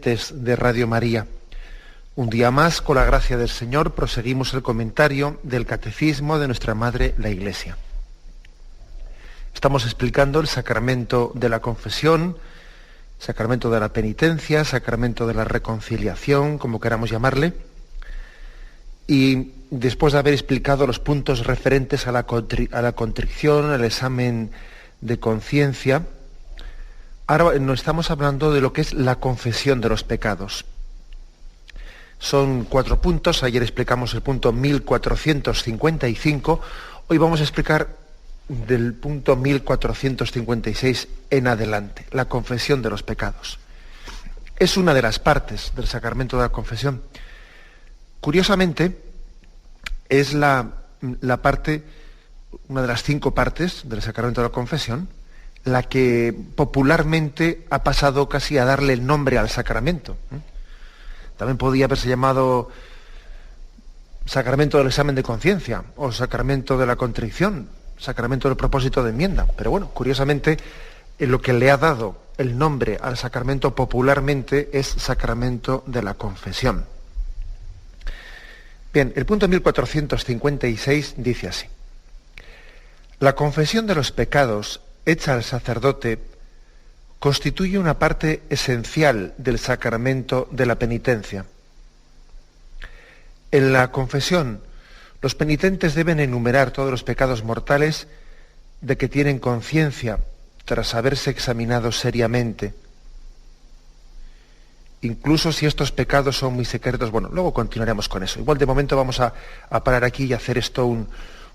De Radio María. Un día más, con la gracia del Señor, proseguimos el comentario del Catecismo de nuestra Madre, la Iglesia. Estamos explicando el sacramento de la confesión, sacramento de la penitencia, sacramento de la reconciliación, como queramos llamarle, y después de haber explicado los puntos referentes a la contrición, al examen de conciencia, ahora nos estamos hablando de lo que es la confesión de los pecados. Son 4 puntos, ayer explicamos el punto 1455, hoy vamos a explicar del punto 1456 en adelante, la confesión de los pecados. Es una de las partes del sacramento de la confesión. Curiosamente, es la parte, una de las 5 partes del sacramento de la confesión, la que popularmente ha pasado casi a darle el nombre al sacramento. También podía haberse llamado sacramento del examen de conciencia, o sacramento de la contrición, sacramento del propósito de enmienda. Pero bueno, curiosamente, lo que le ha dado el nombre al sacramento popularmente es sacramento de la confesión. Bien, el punto 1456 dice así: la confesión de los pecados hecha al sacerdote constituye una parte esencial del sacramento de la penitencia. En la confesión, los penitentes deben enumerar todos los pecados mortales de que tienen conciencia tras haberse examinado seriamente, incluso si estos pecados son muy secretos. Bueno, luego continuaremos con eso. Igual de momento vamos a parar aquí y hacer esto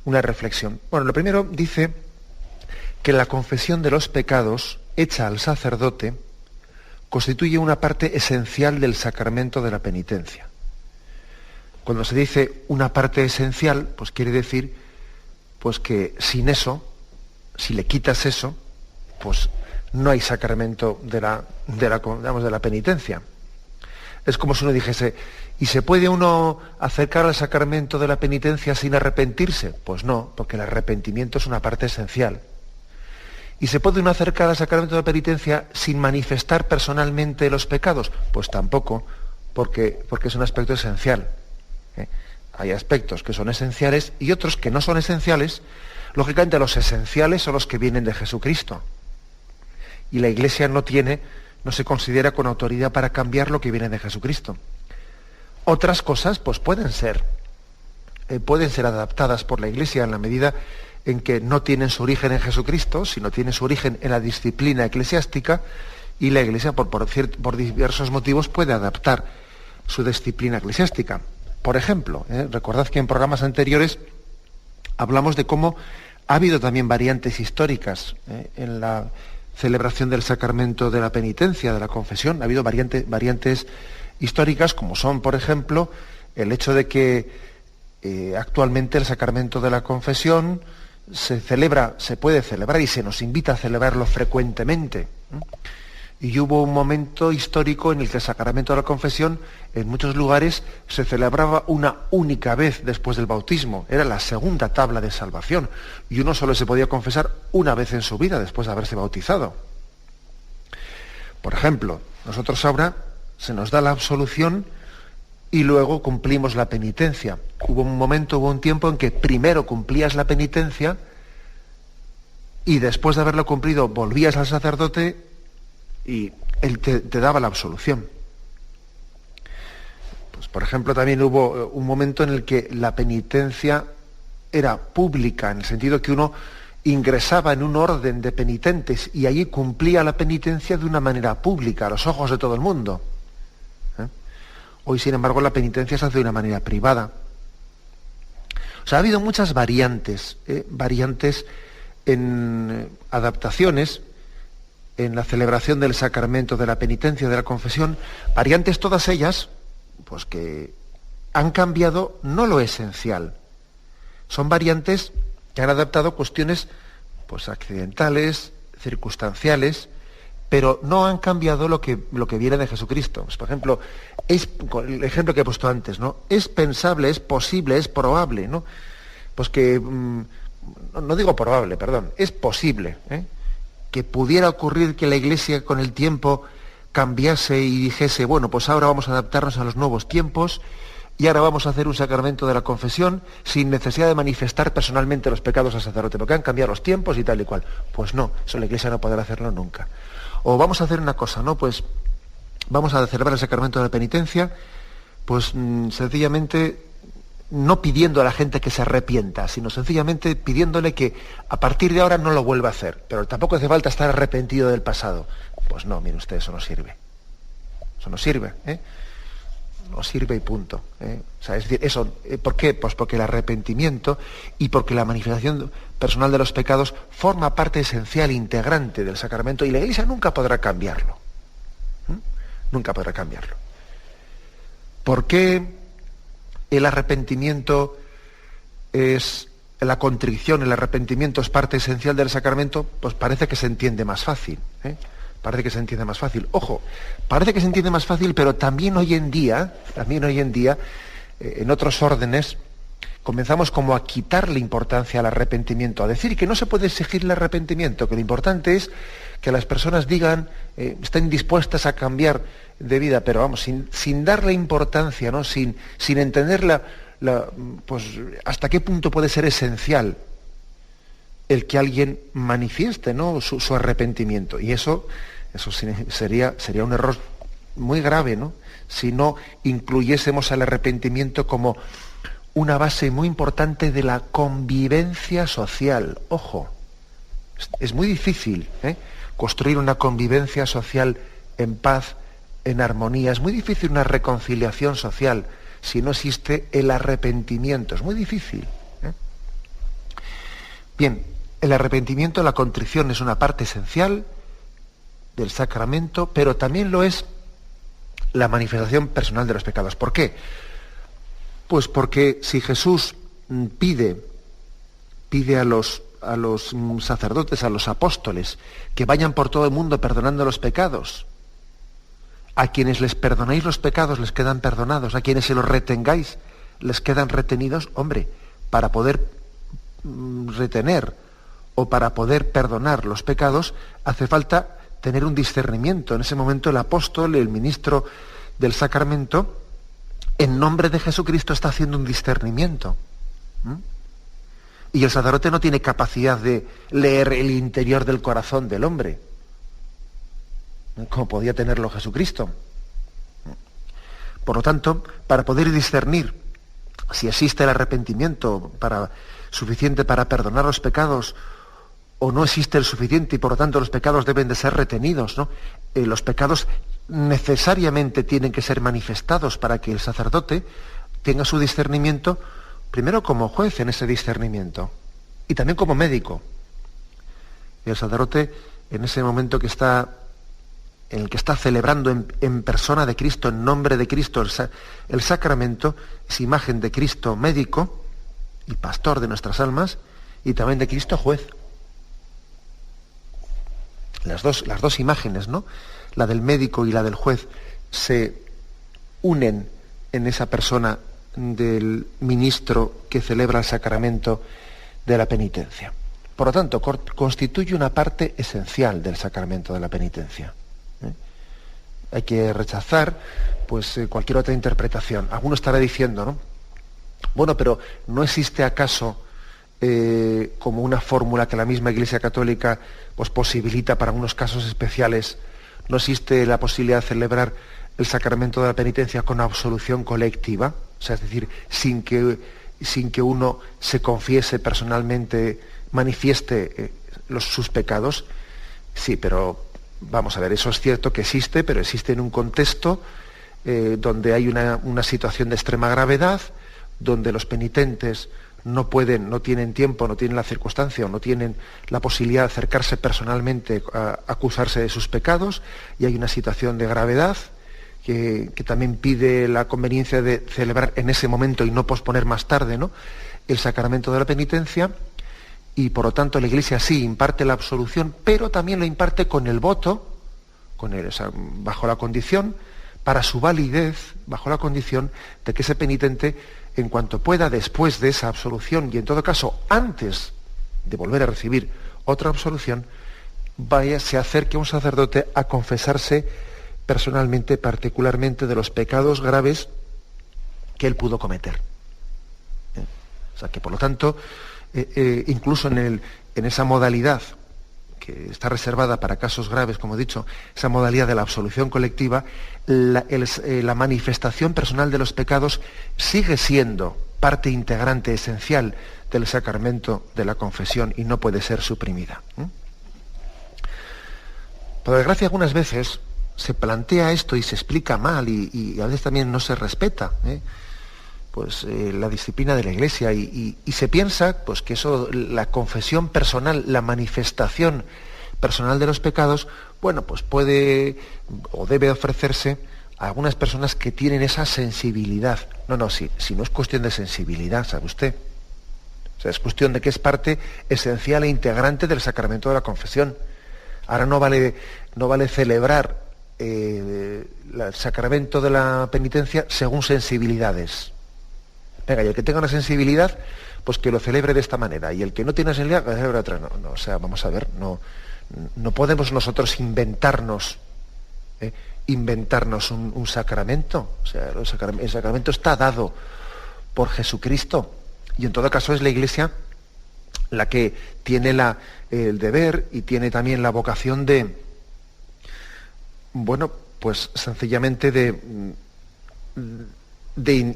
una reflexión. Bueno, lo primero dice que la confesión de los pecados hecha al sacerdote constituye una parte esencial del sacramento de la penitencia. Cuando se dice una parte esencial, pues quiere decir pues que sin eso, si le quitas eso, pues no hay sacramento de la penitencia. Es como si uno dijese, ¿y se puede uno acercar al sacramento de la penitencia sin arrepentirse? Pues no, porque el arrepentimiento es una parte esencial. ¿Y se puede uno acercar al sacramento de la penitencia sin manifestar personalmente los pecados? Pues tampoco, porque es un aspecto esencial. Hay aspectos que son esenciales y otros que no son esenciales. Lógicamente los esenciales son los que vienen de Jesucristo. Y la Iglesia no se considera con autoridad para cambiar lo que viene de Jesucristo. Otras cosas pues pueden ser adaptadas por la Iglesia en la medida en que no tienen su origen en Jesucristo, sino tienen su origen en la disciplina eclesiástica, y la Iglesia por diversos motivos puede adaptar su disciplina eclesiástica. Por ejemplo, recordad que en programas anteriores hablamos de cómo ha habido también variantes históricas en la celebración del sacramento de la penitencia, de la confesión. Ha habido variantes históricas, como son, por ejemplo, el hecho de que actualmente el sacramento de la confesión se puede celebrar y se nos invita a celebrarlo frecuentemente. Y hubo un momento histórico en el que el sacramento de la confesión en muchos lugares se celebraba una única vez después del bautismo. Era la segunda tabla de salvación. Y uno solo se podía confesar una vez en su vida después de haberse bautizado. Por ejemplo, nosotros ahora se nos da la absolución y luego cumplimos la penitencia. Hubo un tiempo en que primero cumplías la penitencia y después de haberlo cumplido volvías al sacerdote y él te daba la absolución. Pues, por ejemplo, también hubo un momento en el que la penitencia era pública, en el sentido que uno ingresaba en un orden de penitentes y allí cumplía la penitencia de una manera pública, a los ojos de todo el mundo. Hoy, sin embargo, la penitencia se hace de una manera privada. O sea, ha habido muchas variantes en adaptaciones en la celebración del sacramento de la penitencia, de la confesión, variantes todas ellas, pues que han cambiado no lo esencial. Son variantes que han adaptado cuestiones pues accidentales, circunstanciales, pero no han cambiado lo que viene de Jesucristo. Pues, por ejemplo, el ejemplo que he puesto antes, ¿no? Es pensable, es posible, es probable, ¿no? Pues que, no digo probable, perdón, es posible, que pudiera ocurrir que la Iglesia con el tiempo cambiase y dijese, bueno, pues ahora vamos a adaptarnos a los nuevos tiempos y ahora vamos a hacer un sacramento de la confesión sin necesidad de manifestar personalmente los pecados al sacerdote, porque han cambiado los tiempos y tal y cual. Pues no, eso la Iglesia no podrá hacerlo nunca. O vamos a hacer una cosa, ¿no? Pues vamos a celebrar el sacramento de la penitencia, pues sencillamente no pidiendo a la gente que se arrepienta, sino sencillamente pidiéndole que a partir de ahora no lo vuelva a hacer, pero tampoco hace falta estar arrepentido del pasado. Pues no, mire usted, eso no sirve. Eso no sirve, ¿eh? No sirve y punto, ¿eh? O sea, es decir, eso, ¿por qué? Pues porque el arrepentimiento y porque la manifestación personal de los pecados forma parte esencial, integrante del sacramento, y la Iglesia nunca podrá cambiarlo. Nunca podrá cambiarlo. ¿Por qué el arrepentimiento es la contrición, el arrepentimiento es parte esencial del sacramento? Pues parece que se entiende más fácil, ¿eh? Parece que se entiende más fácil. Ojo, parece que se entiende más fácil, pero también hoy en día, en otros órdenes, comenzamos como a quitarle importancia al arrepentimiento, a decir que no se puede exigir el arrepentimiento, que lo importante es que las personas digan, estén dispuestas a cambiar de vida, pero vamos, sin darle importancia, ¿no? Sin entender pues, hasta qué punto puede ser esencial el que alguien manifieste, ¿no? su arrepentimiento. Y eso sería un error muy grave, ¿no? Si no incluyésemos al arrepentimiento como una base muy importante de la convivencia social. Ojo, es muy difícil, ¿eh? Construir una convivencia social en paz, en armonía. Es muy difícil una reconciliación social si no existe el arrepentimiento. Es muy difícil, ¿eh? Bien, el arrepentimiento, la contrición es una parte esencial del sacramento, pero también lo es la manifestación personal de los pecados. ¿Por qué? Pues porque si Jesús pide a los sacerdotes, a los apóstoles, que vayan por todo el mundo perdonando los pecados, a quienes les perdonáis los pecados les quedan perdonados, a quienes se los retengáis les quedan retenidos, hombre, para poder retener o para poder perdonar los pecados hace falta tener un discernimiento. En ese momento el apóstol, el ministro del sacramento, en nombre de Jesucristo está haciendo un discernimiento. Y el sacerdote no tiene capacidad de leer el interior del corazón del hombre, como podía tenerlo Jesucristo. Por lo tanto, para poder discernir si existe el arrepentimiento suficiente para perdonar los pecados, o no existe el suficiente y por lo tanto los pecados deben de ser retenidos, ¿no? Los pecados necesariamente tienen que ser manifestados para que el sacerdote tenga su discernimiento, primero como juez en ese discernimiento y también como médico. Y el sacerdote, en ese momento en el que está celebrando en persona de Cristo, en nombre de Cristo, el sacramento, es imagen de Cristo médico y pastor de nuestras almas, y también de Cristo juez. Las dos imágenes, ¿no? La del médico y la del juez se unen en esa persona del ministro que celebra el sacramento de la penitencia. Por lo tanto, constituye una parte esencial del sacramento de la penitencia. Hay que rechazar pues, cualquier otra interpretación. Alguno estará diciendo, ¿no? Bueno, pero ¿no existe acaso como una fórmula que la misma Iglesia Católica pues, posibilita para unos casos especiales? ¿No existe la posibilidad de celebrar el sacramento de la penitencia con absolución colectiva? O sea, es decir, sin que uno se confiese personalmente, manifieste sus pecados. Sí, pero vamos a ver, eso es cierto que existe, pero existe en un contexto donde hay una situación de extrema gravedad, donde los penitentes no tienen tiempo, no tienen la circunstancia o no tienen la posibilidad de acercarse personalmente a acusarse de sus pecados, y hay una situación de gravedad que también pide la conveniencia de celebrar en ese momento y no posponer más tarde, ¿no?, el sacramento de la penitencia, y por lo tanto la Iglesia sí imparte la absolución, pero también lo imparte con el voto, bajo la condición, para su validez, bajo la condición de que ese penitente, en cuanto pueda, después de esa absolución, y en todo caso antes de volver a recibir otra absolución, se acerque a un sacerdote a confesarse personalmente, particularmente, de los pecados graves que él pudo cometer. O sea que, por lo tanto, incluso en esa modalidad que está reservada para casos graves, como he dicho, esa modalidad de la absolución colectiva, la manifestación personal de los pecados sigue siendo parte integrante, esencial del sacramento de la confesión y no puede ser suprimida. Por desgracia, algunas veces se plantea esto y se explica mal y a veces también no se respeta la disciplina de la Iglesia y se piensa pues, que eso, la confesión personal, la manifestación personal de los pecados, bueno, pues puede o debe ofrecerse a algunas personas que tienen esa sensibilidad. No, si no es cuestión de sensibilidad, ¿sabe usted? O sea, es cuestión de que es parte esencial e integrante del sacramento de la confesión. Ahora no vale celebrar el sacramento de la penitencia según sensibilidades. Venga, y el que tenga una sensibilidad, pues que lo celebre de esta manera, y el que no tiene una sensibilidad, que lo celebre de otra. No, o sea, vamos a ver, no podemos nosotros inventarnos un sacramento. O sea, el sacramento está dado por Jesucristo, y en todo caso es la Iglesia la que tiene el deber y tiene también la vocación de, bueno, pues sencillamente de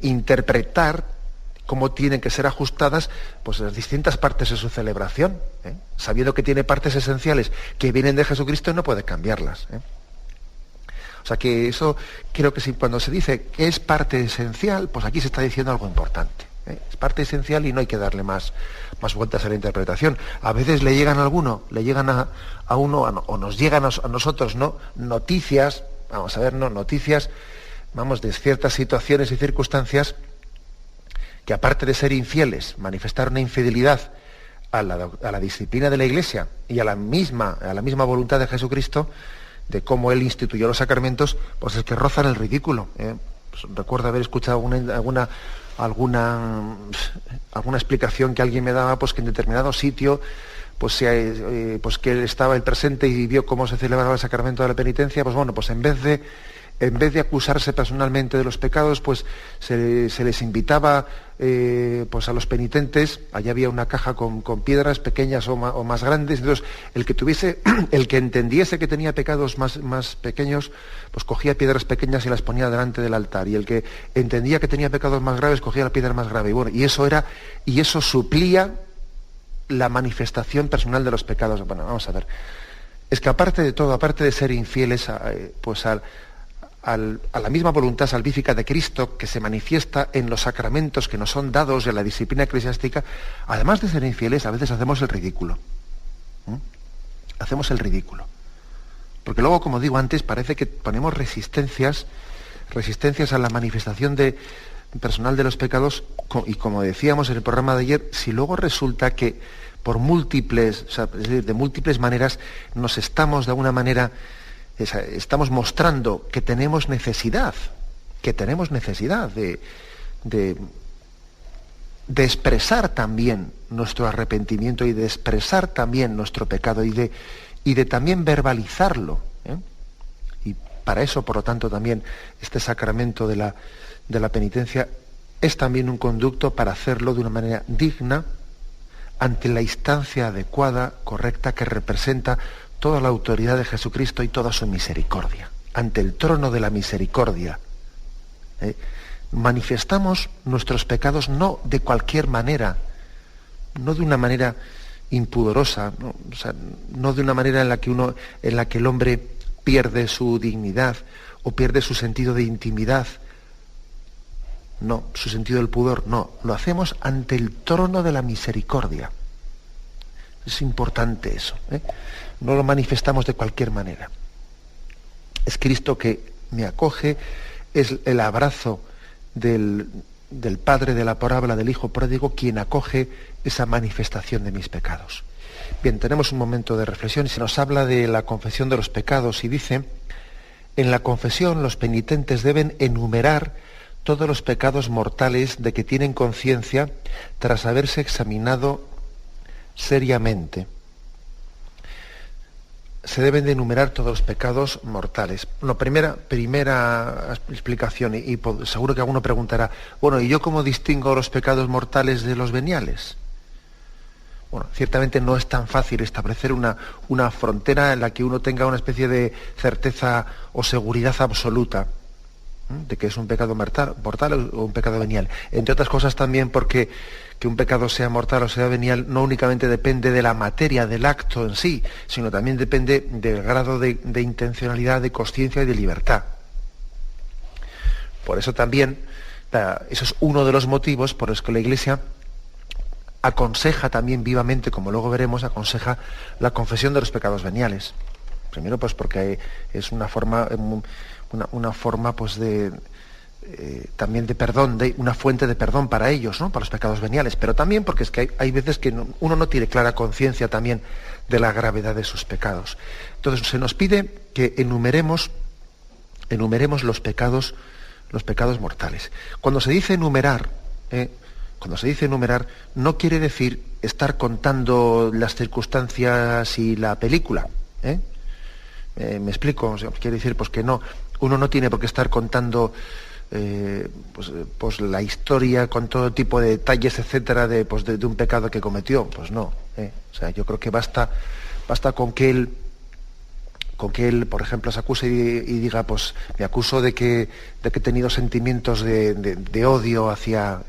interpretar cómo tienen que ser ajustadas pues las distintas partes de su celebración, sabiendo que tiene partes esenciales que vienen de Jesucristo y no puede cambiarlas. O sea que eso, creo que cuando se dice que es parte esencial, pues aquí se está diciendo algo importante. Es parte esencial y no hay que darle más vueltas a la interpretación. A veces le llegan a uno, o nos llegan a nosotros, ¿no?, noticias, noticias, de ciertas situaciones y circunstancias que, aparte de ser infieles, manifestar una infidelidad a la disciplina de la Iglesia y a la misma voluntad de Jesucristo, de cómo Él instituyó los sacramentos, pues es que rozan el ridículo. Pues recuerdo haber escuchado alguna explicación que alguien me daba, pues que en determinado sitio, pues que él estaba el presente y vio cómo se celebraba el sacramento de la penitencia, pues bueno, pues en vez de acusarse personalmente de los pecados, pues se les invitaba pues a los penitentes. Allá había una caja con piedras pequeñas o más grandes. Entonces, el que entendiese que tenía pecados más pequeños, pues cogía piedras pequeñas y las ponía delante del altar. Y el que entendía que tenía pecados más graves, cogía la piedra más grave. Y eso suplía la manifestación personal de los pecados. Bueno, vamos a ver. Es que aparte de todo, aparte de ser infieles a la misma voluntad salvífica de Cristo, que se manifiesta en los sacramentos que nos son dados en la disciplina eclesiástica, además de ser infieles, a veces hacemos el ridículo. Hacemos el ridículo. Porque luego, como digo antes, parece que ponemos resistencias a la manifestación personal de los pecados, y como decíamos en el programa de ayer, si luego resulta que por múltiples, o sea, es decir, de múltiples maneras, nos estamos de alguna manera estamos mostrando que tenemos necesidad de expresar también nuestro arrepentimiento y de expresar también nuestro pecado y de también verbalizarlo. Y para eso, por lo tanto, también este sacramento de la penitencia es también un conducto para hacerlo de una manera digna ante la instancia adecuada, correcta, que representa toda la autoridad de Jesucristo y toda su misericordia. Ante el trono de la misericordia. Manifestamos nuestros pecados no de cualquier manera, no de una manera impudorosa, ¿no? O sea, no de una manera en la que el hombre pierde su dignidad o pierde su sentido de intimidad. No, su sentido del pudor, no. Lo hacemos ante el trono de la misericordia. Es importante eso. No lo manifestamos de cualquier manera. Es Cristo que me acoge, es el abrazo del Padre de la parábola del Hijo pródigo quien acoge esa manifestación de mis pecados. Bien, tenemos un momento de reflexión y se nos habla de la confesión de los pecados y dice: en la confesión los penitentes deben enumerar todos los pecados mortales de que tienen conciencia tras haberse examinado seriamente. se deben de enumerar todos los pecados mortales. Bueno, primera explicación, y seguro que alguno preguntará, bueno, ¿y yo cómo distingo los pecados mortales de los veniales? Bueno, ciertamente no es tan fácil establecer una frontera en la que uno tenga una especie de certeza o seguridad absoluta de que es un pecado mortal o un pecado venial. Entre otras cosas también porque que un pecado sea mortal o sea venial no únicamente depende de la materia, del acto en sí, sino también depende del grado de intencionalidad, de consciencia y de libertad. Por eso también, eso es uno de los motivos por los que la Iglesia aconseja también vivamente, como luego veremos, aconseja la confesión de los pecados veniales. Primero, pues porque es una forma pues de también de perdón, de una fuente de perdón para ellos, ¿no? Para los pecados veniales, pero también porque es que hay veces que uno no tiene clara conciencia también de la gravedad de sus pecados. Entonces se nos pide que enumeremos los pecados mortales. Cuando se dice enumerar, no quiere decir estar contando las circunstancias y la película. ¿Me explico? O sea, quiere decir pues que no, uno no tiene por qué estar contando pues la historia con todo tipo de detalles, etcétera, de un pecado que cometió. Pues no. O sea, yo creo que basta con que él, por ejemplo, se acuse y diga, pues me acuso de que he tenido sentimientos de odio hacia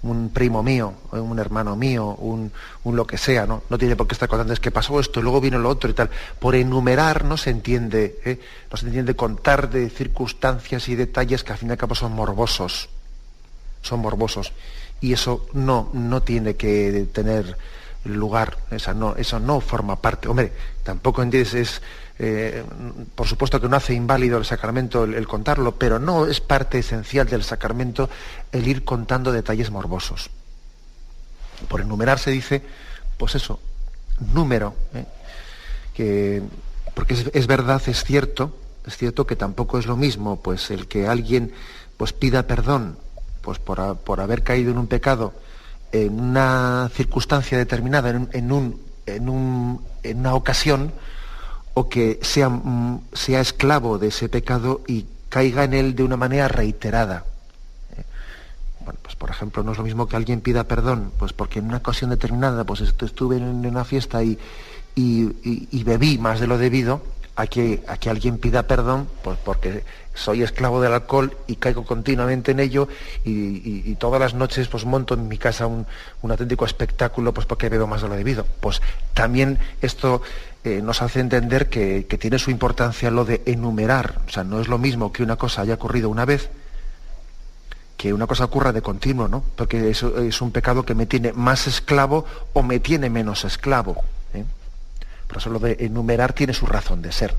un primo mío, un hermano mío, un lo que sea, ¿no? No tiene por qué estar contando, es que pasó esto, y luego vino lo otro y tal. Por enumerar no se entiende contar de circunstancias y detalles que al fin y al cabo son morbosos. Y eso no tiene que tener lugar, eso no forma parte. Hombre, tampoco entiendes, por supuesto que no hace inválido el sacramento el contarlo, pero no es parte esencial del sacramento el ir contando detalles morbosos. Por enumerar se dice, pues eso, número, porque es verdad, es cierto que tampoco es lo mismo pues el que alguien pues pida perdón pues por haber caído en un pecado en una circunstancia determinada, en una ocasión, o que sea esclavo de ese pecado y caiga en él de una manera reiterada. Bueno, pues por ejemplo, no es lo mismo que alguien pida perdón, pues porque en una ocasión determinada pues estuve en una fiesta y bebí más de lo debido, a que alguien pida perdón pues porque soy esclavo del alcohol y caigo continuamente en ello y todas las noches pues monto en mi casa un auténtico espectáculo pues porque bebo más de lo debido. Pues también esto nos hace entender que tiene su importancia lo de enumerar. O sea, no es lo mismo que una cosa haya ocurrido una vez que una cosa ocurra de continuo, ¿no? Porque eso es un pecado que me tiene más esclavo o me tiene menos esclavo. Por eso lo de enumerar tiene su razón de ser.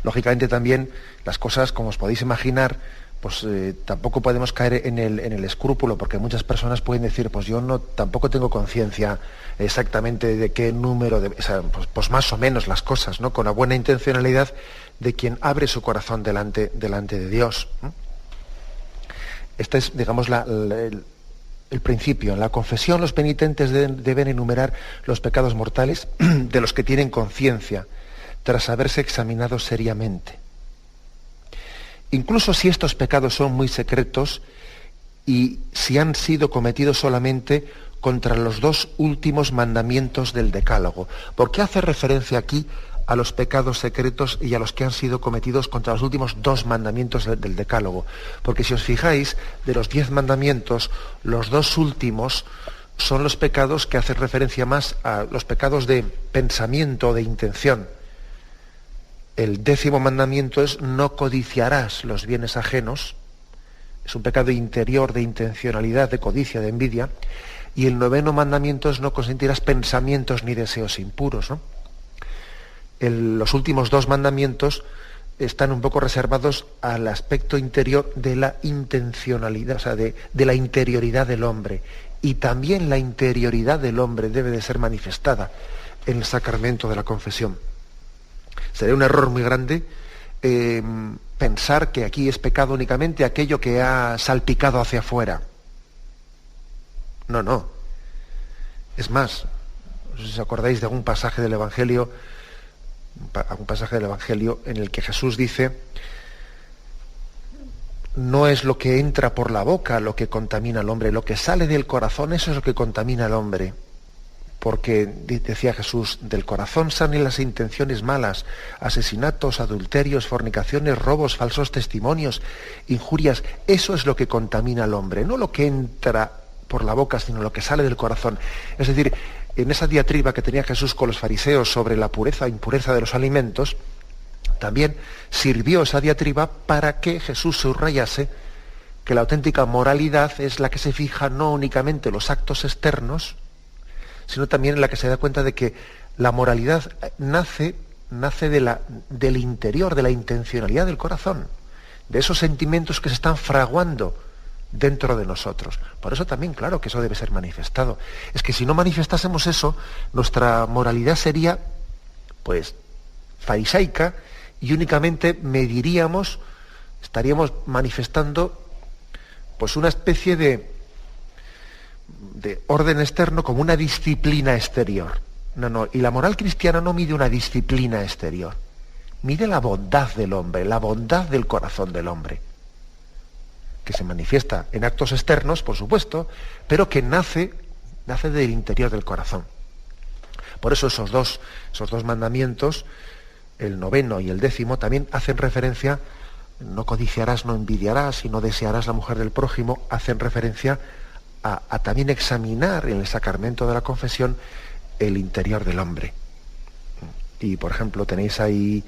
Lógicamente también las cosas, como os podéis imaginar, pues tampoco podemos caer en el escrúpulo, porque muchas personas pueden decir, pues yo tampoco tengo conciencia exactamente de qué número, pues más o menos las cosas, ¿no? Con la buena intencionalidad de quien abre su corazón delante de Dios. Este es, digamos, el principio. En la confesión los penitentes deben enumerar los pecados mortales de los que tienen conciencia, tras haberse examinado seriamente. Incluso si estos pecados son muy secretos y si han sido cometidos solamente contra los 2 últimos mandamientos del Decálogo. ¿Por qué hace referencia aquí a los pecados secretos y a los que han sido cometidos contra los últimos 2 mandamientos del Decálogo? Porque si os fijáis, de los 10 mandamientos, los 2 últimos son los pecados que hacen referencia más a los pecados de pensamiento o de intención. El 10º mandamiento es no codiciarás los bienes ajenos. Es un pecado interior de intencionalidad, de codicia, de envidia. Y el 9º mandamiento es no consentirás pensamientos ni deseos impuros, ¿no? Los últimos 2 mandamientos están un poco reservados al aspecto interior de la intencionalidad, o sea, de la interioridad del hombre. Y también la interioridad del hombre debe de ser manifestada en el sacramento de la confesión. Sería un error muy grande pensar que aquí es pecado únicamente aquello que ha salpicado hacia afuera. No. Es más, No sé si os acordáis de algún pasaje del Evangelio en el que Jesús dice: no es lo que entra por la boca lo que contamina al hombre, lo que sale del corazón, eso es lo que contamina al hombre. Porque, decía Jesús, del corazón salen las intenciones malas, asesinatos, adulterios, fornicaciones, robos, falsos testimonios, injurias. Eso es lo que contamina al hombre, no lo que entra por la boca, sino lo que sale del corazón. Es decir, en esa diatriba que tenía Jesús con los fariseos sobre la pureza e impureza de los alimentos, también sirvió esa diatriba para que Jesús subrayase que la auténtica moralidad es la que se fija no únicamente en los actos externos, sino también en la que se da cuenta de que la moralidad nace del interior, de la intencionalidad del corazón, de esos sentimientos que se están fraguando dentro de nosotros. Por eso también, claro, que eso debe ser manifestado. Es que si no manifestásemos eso, nuestra moralidad sería, pues, farisaica, y únicamente estaríamos manifestando, pues, una especie de orden externo, como una disciplina exterior. No, y la moral cristiana no mide una disciplina exterior, mide la bondad del hombre, la bondad del corazón del hombre, que se manifiesta en actos externos, por supuesto, pero que nace del interior del corazón. Por eso esos dos mandamientos, el 9º y el 10º, también hacen referencia: no codiciarás, no envidiarás y no desearás la mujer del prójimo, hacen referencia a también examinar en el sacramento de la confesión el interior del hombre. Y, por ejemplo, tenéis ahí,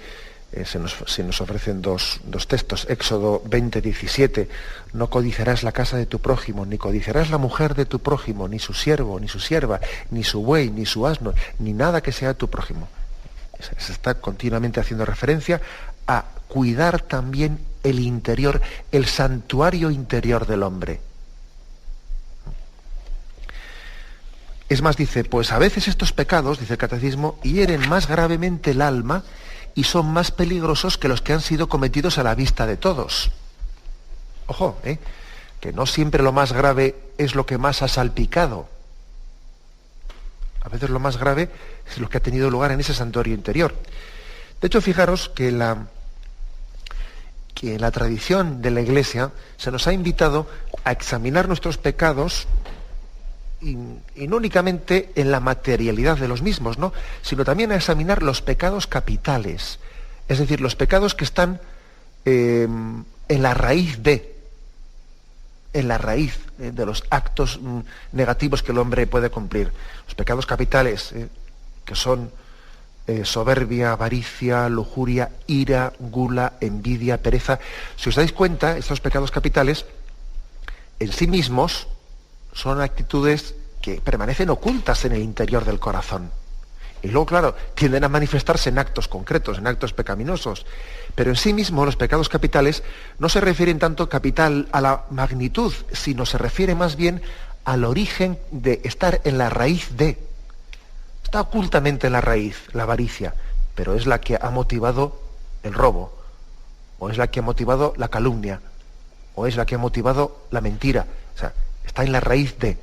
se nos ofrecen dos textos: Éxodo 20:17, no codiciarás la casa de tu prójimo, ni codiciarás la mujer de tu prójimo, ni su siervo, ni su sierva, ni su buey, ni su asno, ni nada que sea de tu prójimo. Se está continuamente haciendo referencia a cuidar también el interior, el santuario interior del hombre. Es más, dice, pues a veces estos pecados, dice el Catecismo, hieren más gravemente el alma y son más peligrosos que los que han sido cometidos a la vista de todos. Ojo, que no siempre lo más grave es lo que más ha salpicado. A veces lo más grave es lo que ha tenido lugar en ese santuario interior. De hecho, fijaros que en la tradición de la Iglesia se nos ha invitado a examinar nuestros pecados, y no únicamente en la materialidad de los mismos, ¿no?, sino también a examinar los pecados capitales, es decir, los pecados que están en la raíz de los actos negativos que el hombre puede cumplir. Los pecados capitales, que son soberbia, avaricia, lujuria, ira, gula, envidia, pereza. Si os dais cuenta, estos pecados capitales en sí mismos son actitudes que permanecen ocultas en el interior del corazón. Y luego, claro, tienden a manifestarse en actos concretos, en actos pecaminosos. Pero en sí mismos los pecados capitales no se refieren tanto capital a la magnitud, sino se refiere más bien al origen de estar en la raíz de. Está ocultamente en la raíz, la avaricia, pero es la que ha motivado el robo, o es la que ha motivado la calumnia, o es la que ha motivado la mentira. O sea, está en la raíz de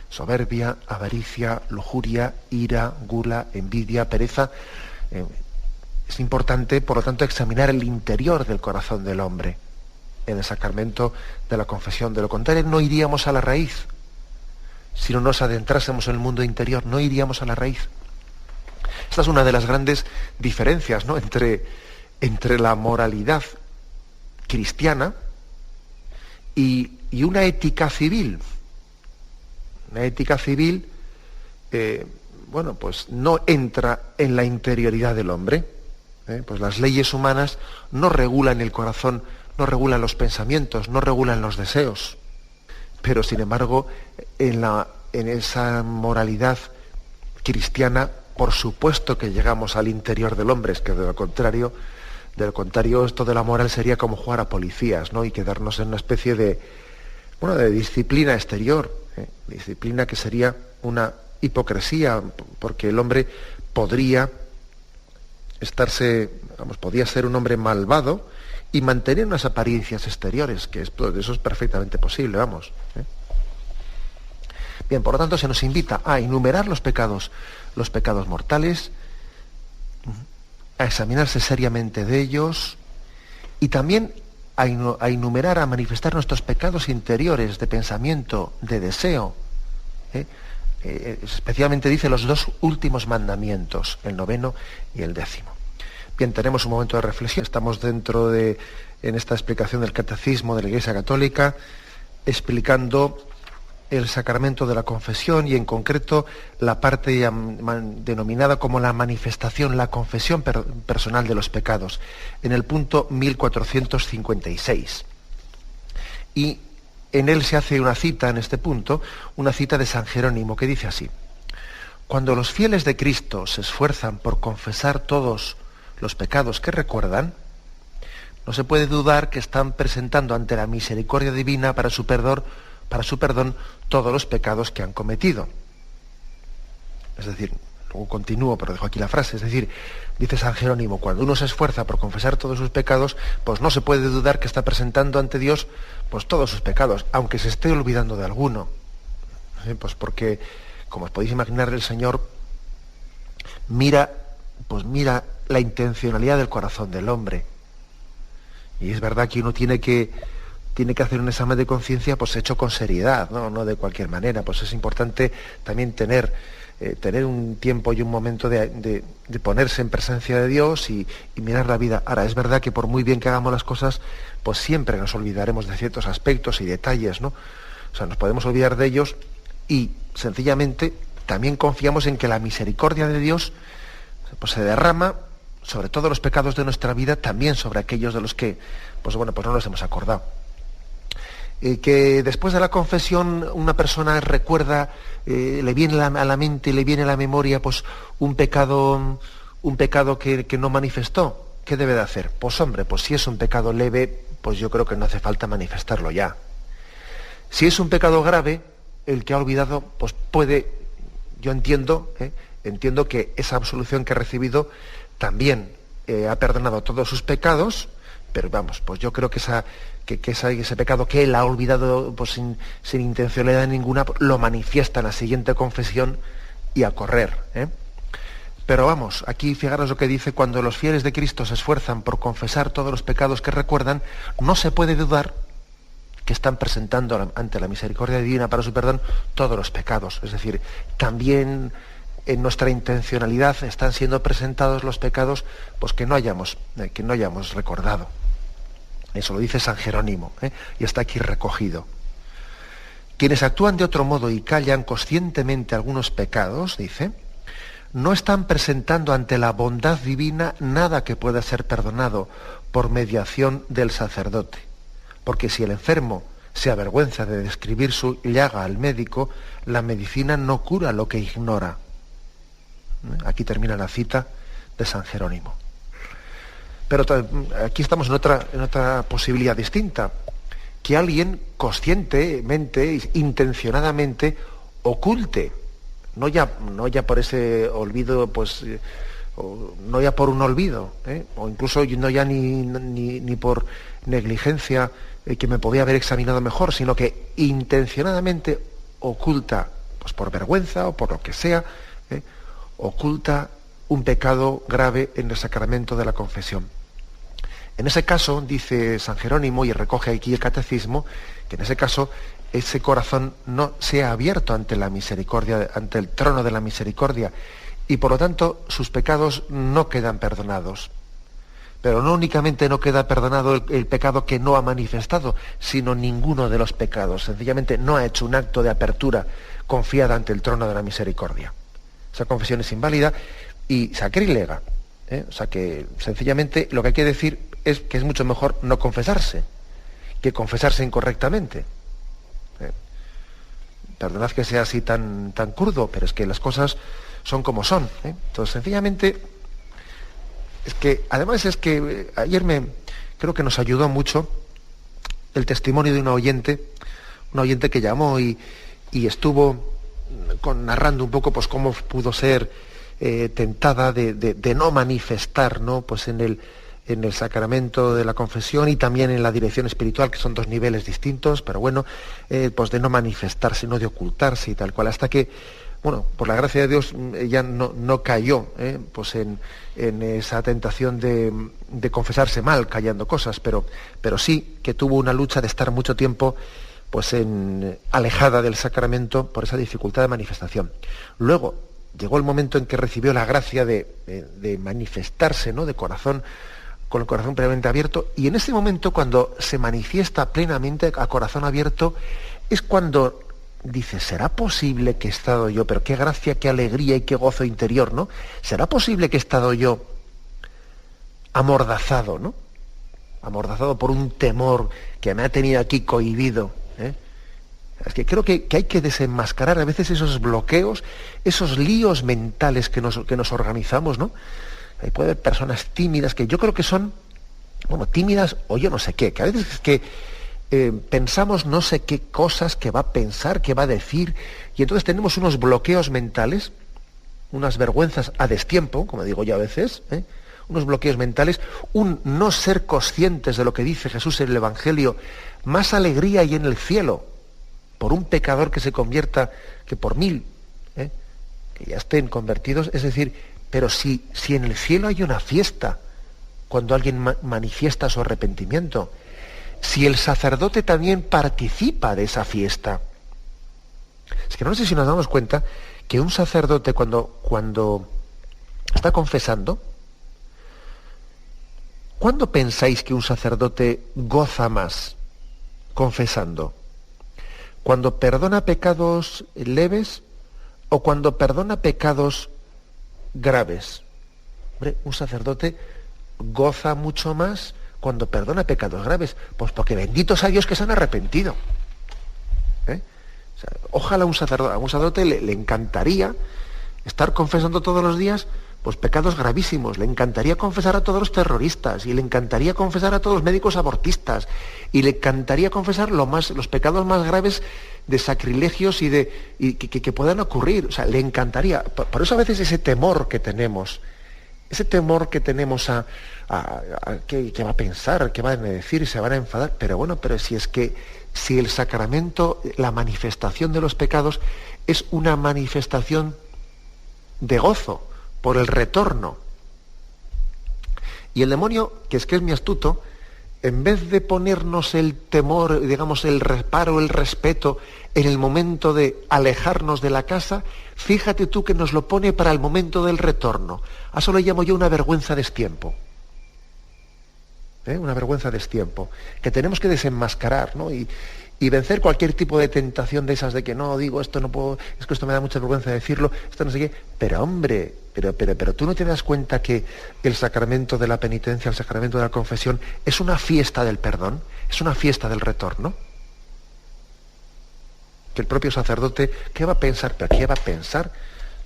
soberbia, avaricia, lujuria, ira, gula, envidia, pereza. Es importante, por lo tanto, examinar el interior del corazón del hombre en el sacramento de la confesión. De lo contrario, no iríamos a la raíz. Si no nos adentrásemos en el mundo interior, no iríamos a la raíz. Esta es una de las grandes diferencias, ¿no?, entre la moralidad cristiana y una ética civil. Una ética civil, pues no entra en la interioridad del hombre. Pues las leyes humanas no regulan el corazón, no regulan los pensamientos, no regulan los deseos. Pero, sin embargo, en esa moralidad cristiana, por supuesto que llegamos al interior del hombre. Es que de lo contrario, esto de la moral sería como jugar a policías, ¿no?, y quedarnos en una especie de disciplina exterior, disciplina que sería una hipocresía, porque el hombre podía ser un hombre malvado y mantener unas apariencias exteriores, que eso es perfectamente posible, vamos. Bien, por lo tanto, se nos invita a enumerar los pecados mortales, a examinarse seriamente de ellos y también a enumerar, a manifestar nuestros pecados interiores de pensamiento, de deseo. Especialmente dice los dos últimos mandamientos, el 9º y el 10º. Bien, tenemos un momento de reflexión. Estamos en esta explicación del Catecismo de la Iglesia Católica, explicando el sacramento de la confesión y en concreto la parte denominada como la manifestación, la confesión personal de los pecados, en el punto 1456. Y en él se hace una cita, en este punto, una cita de San Jerónimo, que dice así: cuando los fieles de Cristo se esfuerzan por confesar todos los pecados que recuerdan, no se puede dudar que están presentando ante la misericordia divina para su perdón todos los pecados que han cometido. Es decir, luego continúo, pero dejo aquí la frase, es decir, dice San Jerónimo, cuando uno se esfuerza por confesar todos sus pecados, pues no se puede dudar que está presentando ante Dios pues todos sus pecados, aunque se esté olvidando de alguno. Pues porque, como os podéis imaginar, el Señor mira la intencionalidad del corazón del hombre. Y es verdad que uno tiene que hacer un examen de conciencia pues hecho con seriedad, no de cualquier manera. Pues es importante también tener un tiempo y un momento de ponerse en presencia de Dios y mirar la vida. Ahora, es verdad que por muy bien que hagamos las cosas, pues siempre nos olvidaremos de ciertos aspectos y detalles, ¿no? O sea, nos podemos olvidar de ellos y sencillamente también confiamos en que la misericordia de Dios pues se derrama sobre todos los pecados de nuestra vida, también sobre aquellos de los que pues no nos hemos acordado. Que después de la confesión una persona recuerda, le viene a la mente, le viene a la memoria pues un pecado que no manifestó. ¿Qué debe de hacer? Pues hombre, pues si es un pecado leve, pues yo creo que no hace falta manifestarlo ya. Si es un pecado grave, el que ha olvidado, pues yo entiendo que esa absolución que ha recibido también ha perdonado todos sus pecados, pero pues yo creo que ese pecado que él ha olvidado pues sin intencionalidad ninguna, lo manifiesta en la siguiente confesión y a correr. Pero aquí fijaros lo que dice: cuando los fieles de Cristo se esfuerzan por confesar todos los pecados que recuerdan, no se puede dudar que están presentando ante la misericordia divina para su perdón todos los pecados. Es decir, también en nuestra intencionalidad están siendo presentados los pecados pues que no hayamos recordado. Eso lo dice San Jerónimo, y está aquí recogido. Quienes actúan de otro modo y callan conscientemente algunos pecados, dice, no están presentando ante la bondad divina nada que pueda ser perdonado por mediación del sacerdote. Porque si el enfermo se avergüenza de describir su llaga al médico, la medicina no cura lo que ignora. Aquí termina la cita de San Jerónimo. Pero aquí estamos en otra posibilidad distinta, que alguien conscientemente, intencionadamente, oculte, no ya por ese olvido, pues, no ya por un olvido, o incluso no ya ni por negligencia, que me podía haber examinado mejor, sino que intencionadamente oculta, pues por vergüenza o por lo que sea, oculta un pecado grave en el sacramento de la confesión. En ese caso, dice San Jerónimo, y recoge aquí el Catecismo, que en ese caso ese corazón no sea abierto ante la misericordia, ante el trono de la misericordia, y por lo tanto sus pecados no quedan perdonados. Pero no únicamente no queda perdonado el pecado que no ha manifestado, sino ninguno de los pecados. Sencillamente no ha hecho un acto de apertura confiada ante el trono de la misericordia. Esa confesión es inválida y sacrílega. O sea que sencillamente lo que hay que decir es que es mucho mejor no confesarse que confesarse incorrectamente. Perdonad que sea así tan crudo, pero es que las cosas son como son. Entonces, sencillamente, además ayer creo que nos ayudó mucho el testimonio de una oyente que llamó y estuvo narrando un poco pues cómo pudo ser tentada de no manifestar, ¿no? Pues en en el sacramento de la confesión y también en la dirección espiritual, que son dos niveles distintos, pero bueno, pues de no manifestarse, no de ocultarse y tal cual, hasta que, bueno, por la gracia de Dios, ella no cayó pues en esa tentación de confesarse mal, callando cosas, pero sí que tuvo una lucha de estar mucho tiempo pues alejada del sacramento por esa dificultad de manifestación. Luego llegó el momento en que recibió la gracia de manifestarse, ¿no?, de corazón, con el corazón plenamente abierto, y en ese momento, cuando se manifiesta plenamente a corazón abierto, es cuando dice: ¿será posible que he estado yo, pero qué gracia, qué alegría y qué gozo interior, ¿no? ¿Será posible que he estado yo amordazado, ¿no? Amordazado por un temor que me ha tenido aquí cohibido, ¿eh? Es que creo que hay que desenmascarar a veces esos bloqueos, esos líos mentales que nos organizamos, ¿no? Puede haber personas tímidas que yo creo que son, bueno, tímidas o yo no sé qué, que a veces es que pensamos no sé qué cosas que va a pensar, que va a decir, y entonces tenemos unos bloqueos mentales, unas vergüenzas a destiempo, como digo yo a veces, unos bloqueos mentales, un no ser conscientes de lo que dice Jesús en el Evangelio: más alegría hay en el cielo por un pecador que se convierta que por 1000, que ya estén convertidos. Es decir, pero si en el cielo hay una fiesta cuando alguien manifiesta su arrepentimiento, si el sacerdote también participa de esa fiesta. Es que no sé si nos damos cuenta que un sacerdote cuando está confesando, ¿cuándo pensáis que un sacerdote goza más confesando? ¿Cuando perdona pecados leves o cuando perdona pecados graves? Hombre, un sacerdote goza mucho más cuando perdona pecados graves, pues porque benditos a Dios que se han arrepentido. O sea, ojalá a un sacerdote le encantaría estar confesando todos los días pues pecados gravísimos, le encantaría confesar a todos los terroristas, y le encantaría confesar a todos los médicos abortistas, y le encantaría confesar los pecados más graves de sacrilegios y que puedan ocurrir. O sea, le encantaría. Por eso a veces ese temor que tenemos a qué va a pensar, qué van a decir, se van a enfadar, pero bueno, pero si el sacramento, la manifestación de los pecados es una manifestación de gozo por el retorno. Y el demonio, que es muy astuto, en vez de ponernos el temor, digamos, el reparo, el respeto, en el momento de alejarnos de la casa, fíjate tú que nos lo pone para el momento del retorno. A eso lo llamo yo una vergüenza a destiempo. Una vergüenza a destiempo, que tenemos que desenmascarar, ¿no? Y vencer cualquier tipo de tentación de esas de que no, digo, esto no puedo, es que esto me da mucha vergüenza decirlo, esto no sé qué. Pero hombre, pero tú no te das cuenta que el sacramento de la penitencia, el sacramento de la confesión, es una fiesta del perdón, es una fiesta del retorno. Que el propio sacerdote, ¿qué va a pensar? ¿Pero qué va a pensar?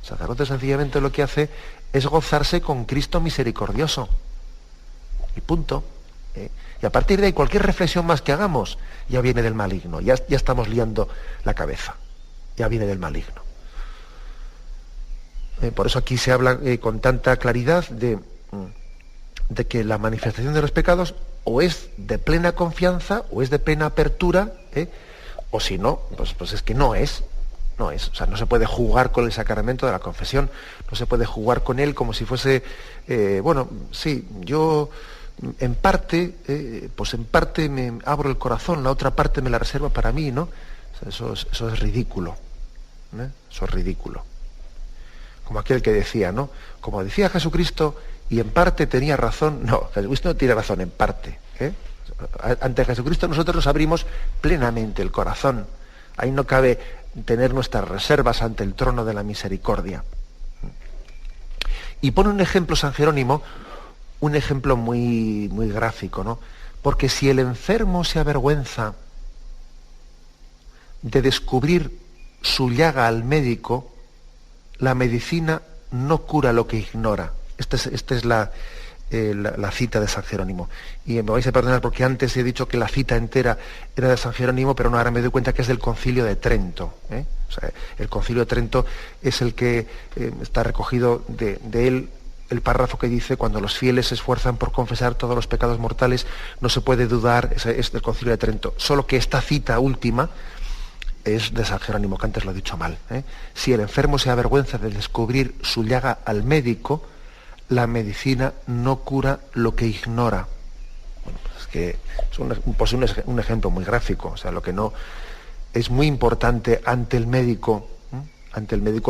El sacerdote sencillamente lo que hace es gozarse con Cristo misericordioso. Y punto. Y a partir de ahí, cualquier reflexión más que hagamos, ya viene del maligno, ya estamos liando la cabeza, ya viene del maligno. Por eso aquí se habla con tanta claridad de que la manifestación de los pecados o es de plena confianza, o es de plena apertura, o si no, pues es que no es. O sea, no se puede jugar con el sacramento de la confesión, no se puede jugar con él como si fuese, bueno, sí, yo en parte, pues en parte me abro el corazón, la otra parte me la reservo para mí, ¿no? O sea, eso es ridículo, eso es ridículo. Como aquel que decía, ¿no? Como decía Jesucristo, y en parte tenía razón. No, Jesucristo no tiene razón en parte. Ante Jesucristo nosotros nos abrimos plenamente el corazón. Ahí no cabe tener nuestras reservas ante el trono de la misericordia. Y pone un ejemplo San Jerónimo, un ejemplo muy, muy gráfico, ¿no? Porque si el enfermo se avergüenza de descubrir su llaga al médico, la medicina no cura lo que ignora. Esta es la cita de San Jerónimo. Y me vais a perdonar porque antes he dicho que la cita entera era de San Jerónimo, pero no, ahora me doy cuenta que es del Concilio de Trento. O sea, el Concilio de Trento es el que está recogido de él el párrafo que dice: cuando los fieles se esfuerzan por confesar todos los pecados mortales, no se puede dudar, es del Concilio de Trento. Solo que esta cita última es de San Jerónimo, que antes lo he dicho mal. Si el enfermo se avergüenza de descubrir su llaga al médico, la medicina no cura lo que ignora. Bueno, pues es que es un ejemplo muy gráfico. O sea, lo que no es muy importante ante el médico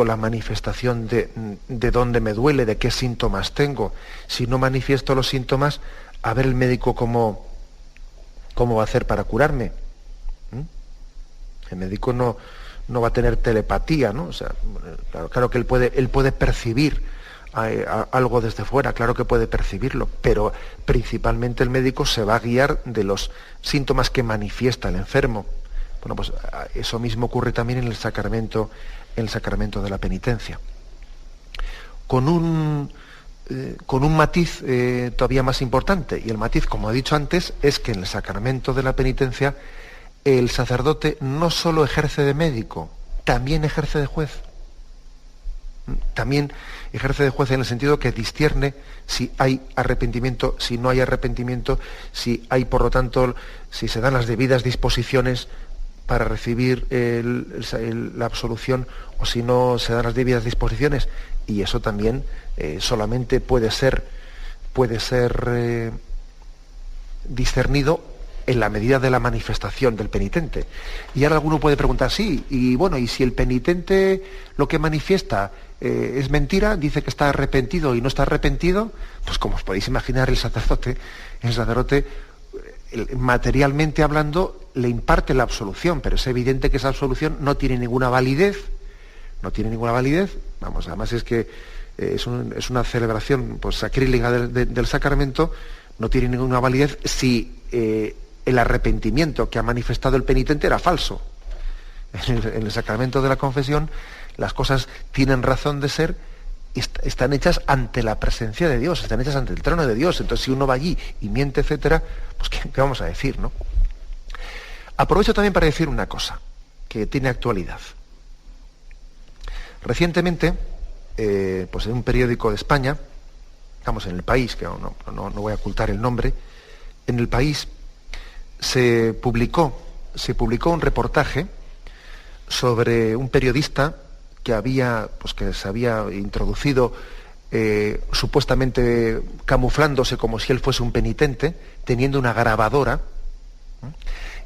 la manifestación de dónde me duele, de qué síntomas tengo. Si no manifiesto los síntomas, a ver el médico cómo va a hacer para curarme. El médico no va a tener telepatía, ¿no? O sea, claro que él puede percibir algo desde fuera, claro que puede percibirlo, pero principalmente el médico se va a guiar de los síntomas que manifiesta el enfermo. Bueno, pues eso mismo ocurre también en el sacramento de la penitencia. Con un matiz todavía más importante, y el matiz, como he dicho antes, es que en el sacramento de la penitencia el sacerdote no solo ejerce de médico, también ejerce de juez. También ejerce de juez en el sentido que discierne si hay arrepentimiento, si no hay arrepentimiento, si hay, por lo tanto, si se dan las debidas disposiciones para recibir la absolución, o si no se dan las debidas disposiciones. Y eso también solamente puede ser discernido en la medida de la manifestación del penitente. Y ahora alguno puede preguntar: sí, y bueno, y si el penitente lo que manifiesta es mentira, dice que está arrepentido y no está arrepentido, pues como os podéis imaginar, el sacerdote materialmente hablando le imparte la absolución, pero es evidente que esa absolución no tiene ninguna validez. Vamos, además es que es una celebración pues sacrílega del sacramento. No tiene ninguna validez si el arrepentimiento que ha manifestado el penitente era falso. En el sacramento de la confesión las cosas tienen razón de ser, están hechas ante la presencia de Dios, están hechas ante el trono de Dios. Entonces, si uno va allí y miente, etcétera, pues ¿qué vamos a decir, no? Aprovecho también para decir una cosa que tiene actualidad. Recientemente, pues en un periódico de España, estamos en El País, que no voy a ocultar el nombre, en El País se publicó un reportaje sobre un periodista que se había introducido supuestamente camuflándose como si él fuese un penitente, teniendo una grabadora,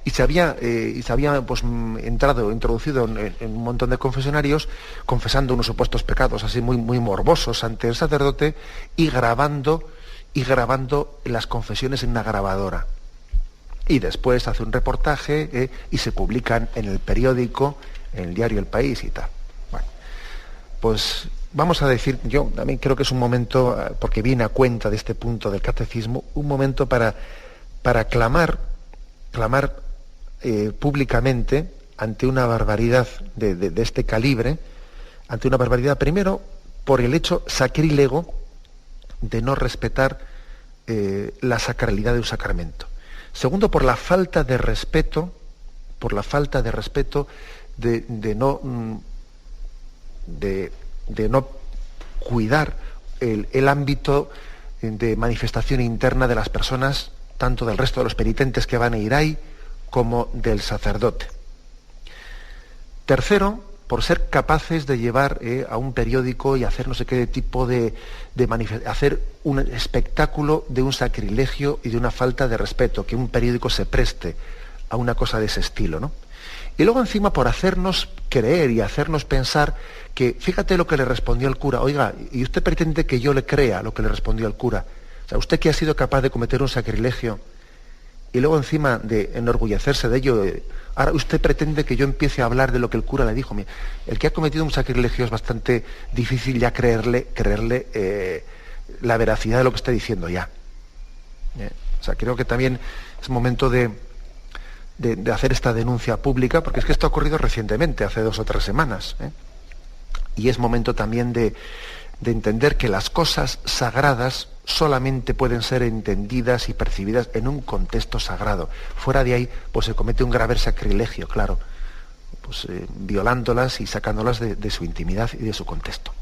y se había pues, introducido en un montón de confesionarios, confesando unos supuestos pecados así muy, muy morbosos ante el sacerdote, y grabando las confesiones en una grabadora. Y después hace un reportaje y se publican en el periódico, en el diario El País y tal. Bueno, pues vamos a decir, yo también creo que es un momento, porque viene a cuenta de este punto del catecismo, un momento para clamar públicamente ante una barbaridad de este calibre, ante una barbaridad primero por el hecho sacrílego de no respetar la sacralidad de un sacramento. Segundo, por la falta de respeto, de no cuidar el ámbito de manifestación interna de las personas, tanto del resto de los penitentes que van a ir ahí, como del sacerdote. Tercero, por ser capaces de llevar a un periódico y hacer no sé qué tipo hacer un espectáculo de un sacrilegio y de una falta de respeto, que un periódico se preste a una cosa de ese estilo, ¿no? Y luego encima por hacernos creer y hacernos pensar que, fíjate lo que le respondió el cura: oiga, ¿y usted pretende que yo le crea lo que le respondió el cura? O sea, usted que ha sido capaz de cometer un sacrilegio, y luego encima de enorgullecerse de ello, ahora usted pretende que yo empiece a hablar de lo que el cura le dijo. Mira, el que ha cometido un sacrilegio es bastante difícil ya creerle la veracidad de lo que está diciendo ya. O sea, creo que también es momento de hacer esta denuncia pública, porque es que esto ha ocurrido recientemente, hace 2 o 3 semanas. Y es momento también de entender que las cosas sagradas solamente pueden ser entendidas y percibidas en un contexto sagrado. Fuera de ahí, pues se comete un grave sacrilegio, claro, pues violándolas y sacándolas de su intimidad y de su contexto.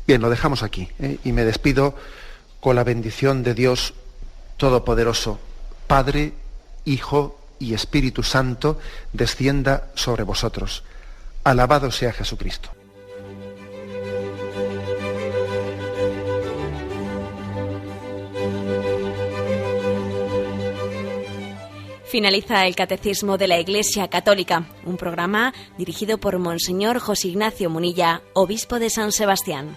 Bien, lo dejamos aquí, y me despido con la bendición de Dios Todopoderoso, Padre, Hijo y Espíritu Santo, descienda sobre vosotros. Alabado sea Jesucristo. Finaliza el Catecismo de la Iglesia Católica, un programa dirigido por Monseñor José Ignacio Munilla, obispo de San Sebastián.